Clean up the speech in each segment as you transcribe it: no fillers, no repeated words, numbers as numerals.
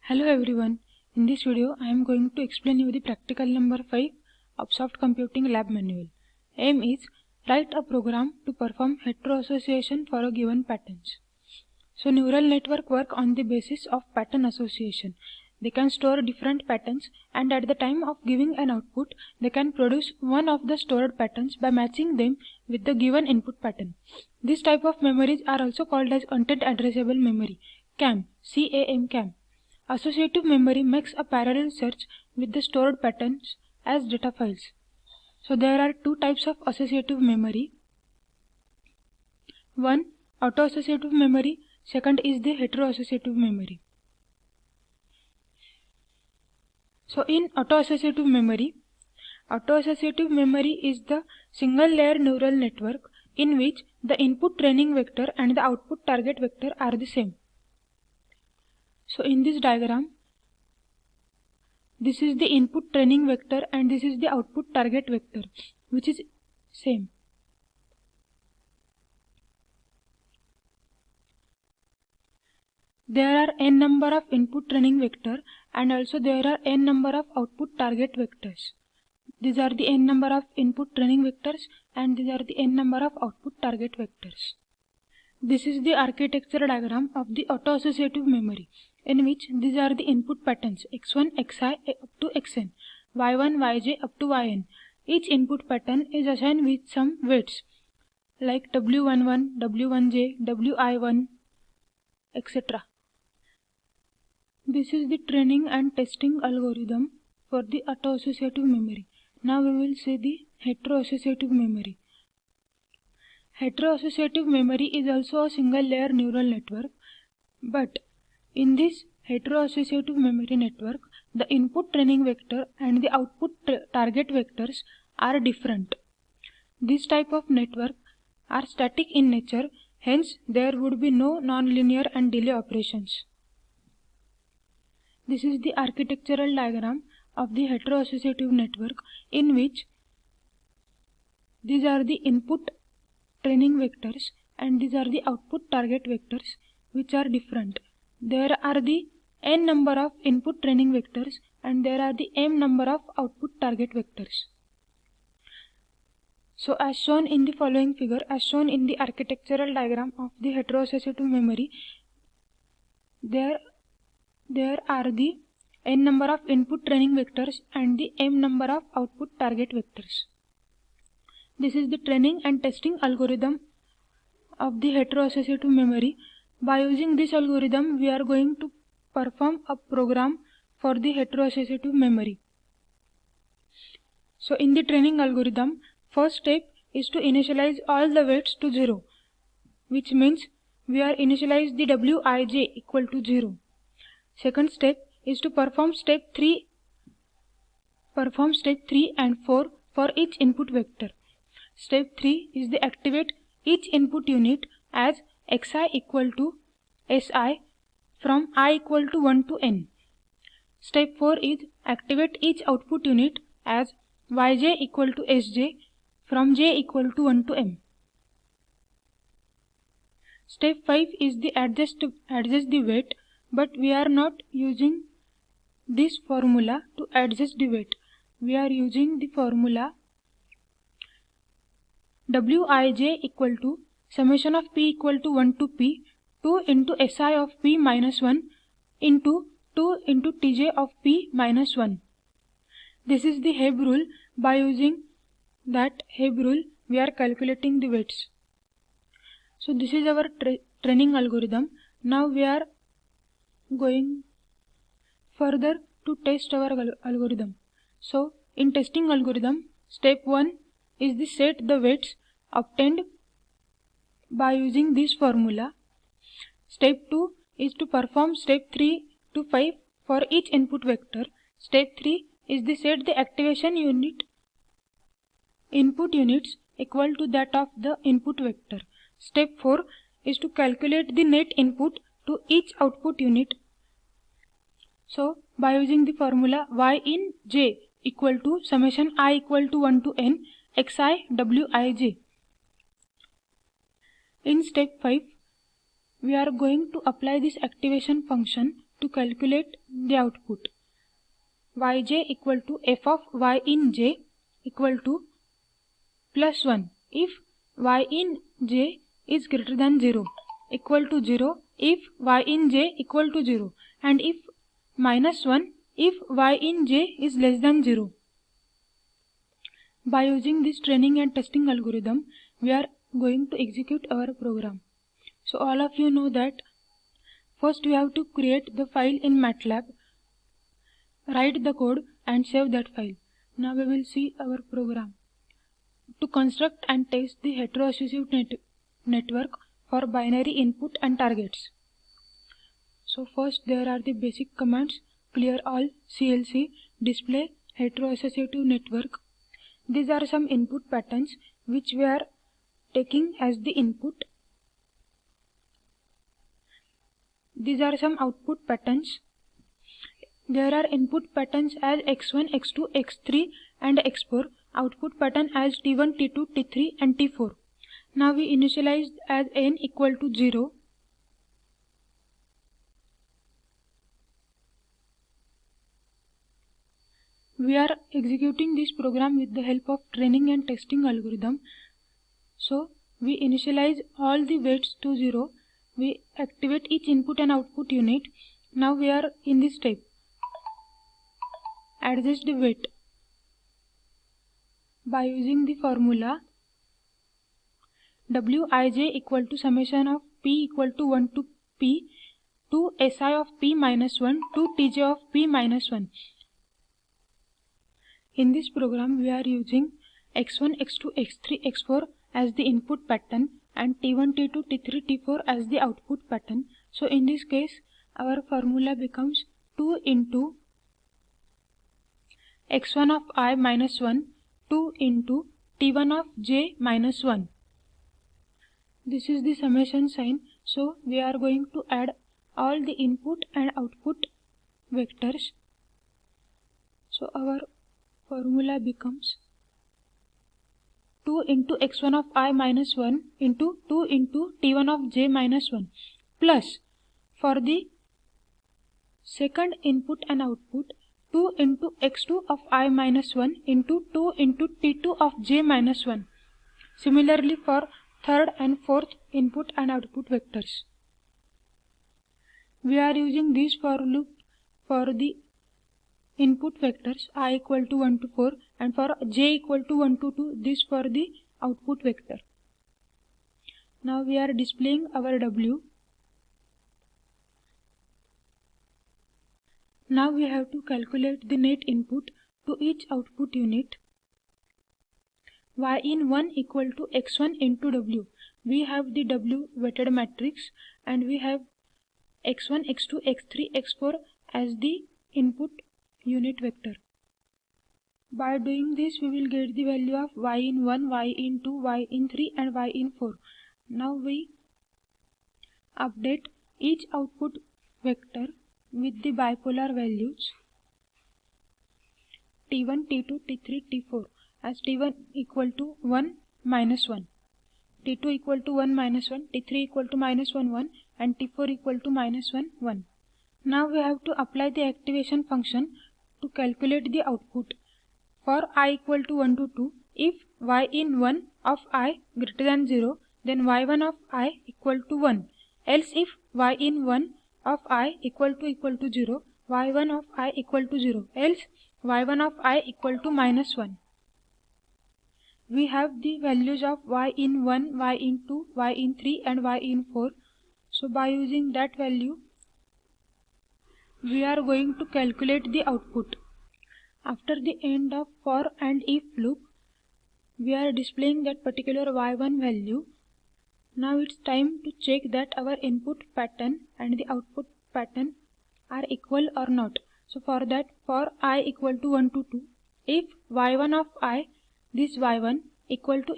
Hello everyone. In this video I am going to explain you the practical number 5 of soft computing lab manual. Aim is write a program to perform heteroassociation for a given patterns. So neural network work on the basis of pattern association. They can store different patterns and at the time of giving an output they can produce one of the stored patterns by matching them with the given input pattern. This type of memories are also called as content addressable memory, CAM, CAM. Associative memory makes a parallel search with the stored patterns as data files. So there are two types of associative memory. One, auto-associative memory. Second is the heteroassociative memory. So in auto-associative memory is the single layer neural network in which the input training vector and the output target vector are the same. So in this diagram, this is the input training vector and this is the output target vector, which is same. There are n number of input training vector and also there are n number of output target vectors. These are the n number of input training vectors and these are the n number of output target vectors. This is the architecture diagram of the auto-associative memory, in which these are the input patterns x1, xi up to xn, y1, yj up to yn. Each input pattern is assigned with some weights like w11, w1j, wi1, etc. This is the training and testing algorithm for the auto-associative memory. Now we will see the heteroassociative memory. Heteroassociative memory is also a single layer neural network, but in this heteroassociative memory network, the input training vector and the output target vectors are different. This type of network are static in nature, hence there would be no nonlinear and delay operations. This is the architectural diagram of the heteroassociative network, in which these are the input training vectors and these are the output target vectors, which are different. There are the n number of input training vectors and there are the m number of output target vectors. So as shown in the following figure, as shown in the architectural diagram of the heteroassociative memory, there are the n number of input training vectors and the m number of output target vectors. This is the training and testing algorithm of the heteroassociative memory. By using this algorithm, we are going to perform a program for the heteroassociative memory. So in the training algorithm, first step is to initialize all the weights to 0, which means we are initialize the wij equal to 0. Second step is to perform step 3 and 4 for each input vector. Step 3 is to activate each input unit as xi equal to si from I equal to 1 to n. Step 4 is activate each output unit as yj equal to sj from j equal to 1 to m. Step 5 is the adjust the weight, but we are not using this formula to adjust the weight. We are using the formula wij equal to summation of p equal to 1 to p 2 into si of p minus 1 into 2 into tj of p minus 1. This is the Hebb rule. By using that Hebb rule, we are calculating the weights. So this is our training algorithm. Now we are going further to test our algorithm. So in testing algorithm, step 1 is to set the weights obtained by using this formula. Step 2 is to perform step 3 to 5 for each input vector. Step 3 is to set the activation input units equal to that of the input vector. Step 4 is to calculate the net input to each output unit. So by using the formula y in j equal to summation I equal to 1 to n xi wij. In step 5, we are going to apply this activation function to calculate the output. Yj equal to f of y in j equal to plus 1 if y in j is greater than 0, equal to 0 if y in j equal to 0, and if minus 1 if y in j is less than 0. By using this training and testing algorithm, we are going to execute our program. So all of you know that first we have to create the file in MATLAB, write the code and save that file. Now we will see our program. To construct and test the heteroassociative network for binary input and targets. So first there are the basic commands: clear all, CLC, display, heteroassociative network. These are some input patterns which we are taking as the input. These are some output patterns. There are input patterns as x1, x2, x3 and x4, output pattern as t1, t2, t3 and t4. Now we initialize as n equal to 0. We are executing this program with the help of training and testing algorithm. So we initialize all the weights to 0. We activate each input and output unit. Now we are in this step. Adjust the weight by using the formula Wij equal to summation of p equal to 1 to p to Si of p minus 1 to Tj of p minus 1. In this program we are using x1, x2, x3, x4 as the input pattern and t1, t2, t3, t4 as the output pattern. So in this case our formula becomes 2 into x1 of I minus 1, 2 into t1 of j minus 1. This is the summation sign. So we are going to add all the input and output vectors. So our formula becomes 2 into x1 of I minus 1 into 2 into t1 of j minus 1 plus for the second input and output 2 into x2 of I minus 1 into 2 into t2 of j minus 1. Similarly for third and fourth input and output vectors. We are using this for loop for the input vectors I equal to 1 to 4 and for j equal to 1 to 2, this for the output vector. Now we are displaying our W. Now we have to calculate the net input to each output unit. Y in 1 equal to x1 into W. We have the W weighted matrix and we have x1, x2, x3, x4 as the input unit vector. By doing this we will get the value of y in 1, y in 2, y in 3 and y in 4. Now we update each output vector with the bipolar values t1, t2, t3, t4 as t1 equal to 1 minus 1, t2 equal to 1 minus 1, t3 equal to minus 1 1 and t4 equal to minus 1 1. Now we have to apply the activation function to calculate the output. For I equal to 1 to 2, if y in 1 of I greater than 0, then y1 of I equal to 1. Else if y in 1 of I equal to 0, y1 of I equal to 0. Else y1 of I equal to minus 1. We have the values of y in 1, y in 2, y in 3 and y in 4. So by using that value, we are going to calculate the output. After the end of for and if loop, we are displaying that particular y1 value. Now it's time to check that our input pattern and the output pattern are equal or not. So for that, for I equal to 1 to 2, if y1 of I, this y1 equal to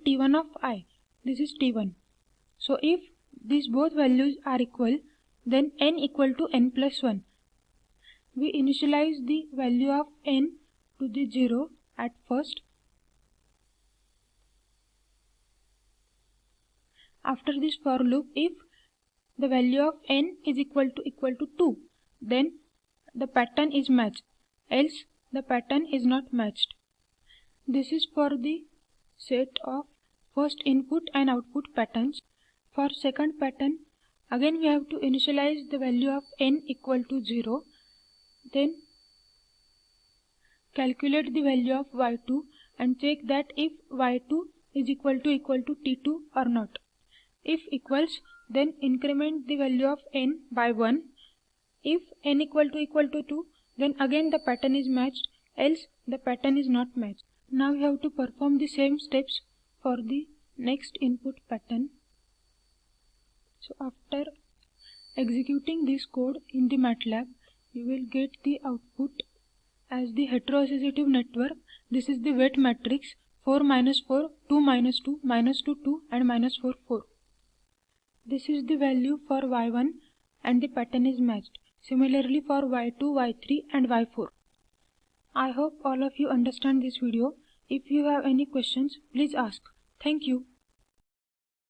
t1 of I, this is t1. So if these both values are equal, then n equal to n plus 1. We initialize the value of n to the 0 at first. After this for loop, if the value of n is equal to 2, then the pattern is matched, else the pattern is not matched. This is for the set of first input and output patterns. For second pattern, again we have to initialize the value of n equal to 0, then calculate the value of y2 and check that if y2 is equal to t2 or not. If equals, then increment the value of n by 1. If n equal to 2, then again the pattern is matched, else the pattern is not matched. Now we have to perform the same steps for the next input pattern. So after executing this code in the MATLAB, you will get the output as the heteroassociative network. This is the weight matrix 4 minus 4, 2 minus 2, minus 2, 2 and minus 4, 4. This is the value for y1 and the pattern is matched. Similarly for y2, y3 and y4. I hope all of you understand this video. If you have any questions, please ask. Thank you.